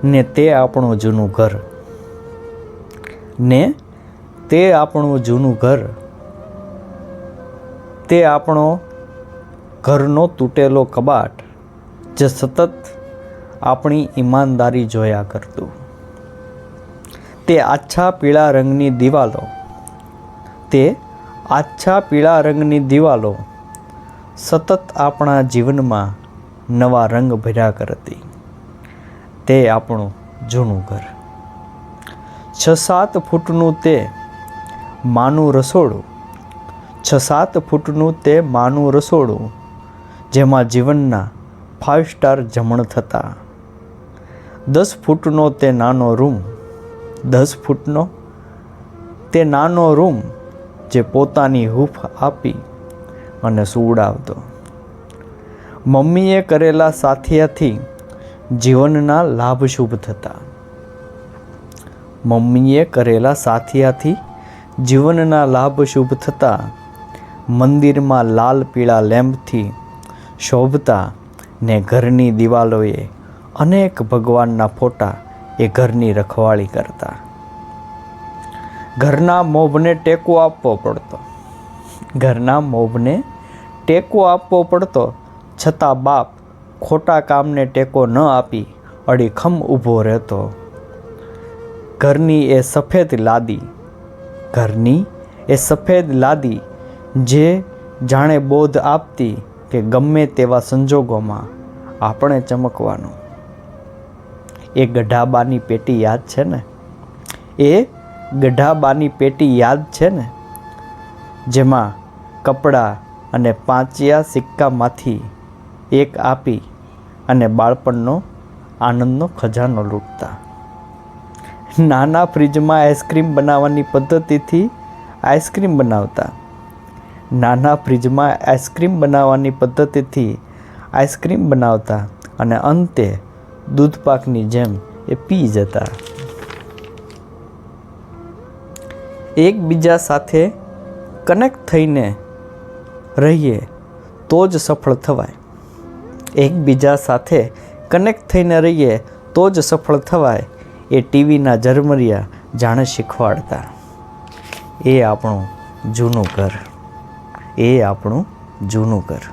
ને તે આપણું જૂનું ઘર, ને તે આપણું જૂનું ઘર, તે આપણો ઘરનો તૂટેલો કબાટ જે સતત આપણી ઈમાનદારી જોયા કરતું, તે આછા પીળા રંગની દિવાલો, તે આછા પીળા રંગની દિવાલો સતત આપણા જીવનમાં નવા રંગ ભર્યા કરતી, તે આપણું જૂનું ઘર. 6-7 ફૂટનું તે માનું રસોડું, 6-7 ફૂટનું તે માનું રસોડું, જેમાં જીવનના 5 સ્ટાર જમણ થતા. 10 ફૂટનો તે નાનો રૂમ, 10 ફૂટનો તે નાનો રૂમ જે પોતાની હૂંફ આપી અને સુવડાવતો. મમ્મીએ કરેલા સાથિયાથી જીવનના લાભ શુભ થતા. મમ્મીએ કરેલા સાથિયાથી જીવનના લાભ શુભ થતા. મંદિરમાં લાલ પીળા લેમ્પથી શોભતા ને ઘરની દિવાલોએ અનેક ભગવાનના ફોટા એ ઘરની રખવાળી કરતા. ઘરના મોભને ટેકો આપવો પડતો, ઘરના મોભને ટેકો આપવો પડતો, છતાં બાપ ખોટા કામને ટેકો ન આપી અડીખમ ઊભો રહેતો. ઘરની એ સફેદ લાદી, ઘરની એ સફેદ લાદી જે જાણે બોધ આપતી કે ગમે તેવા સંજોગોમાં આપણે ચમકવાનું. એ ગઢાબાની પેટી યાદ છે ને? એ ગઢાબાની પેટી યાદ છે ને? જેમાં કપડાં અને 5 સિક્કામાંથી એક આપી અને બાળપણનો આનંદનો ખજાનો લૂંટતા. નાના ફ્રીજમાં આઈસ્ક્રીમ બનાવવાની પદ્ધતિથી આઈસ્ક્રીમ બનાવતા. નાના ફ્રીજમાં આઈસ્ક્રીમ બનાવવાની પદ્ધતિથી આઈસ્ક્રીમ બનાવતા અને અંતે દૂધપાકની જેમ એ પી જતા. એકબીજા સાથે કનેક્ટ થઈને રહીએ તો જ સફળ થવાય. એકબીજા સાથે કનેક્ટ થઈને રહીએ તો જ સફળ થવાય એ ટીવીના ઝરમરિયા જાણે શીખવાડતા. એ આપણું જૂનું ઘર, એ આપણું જૂનું ઘર.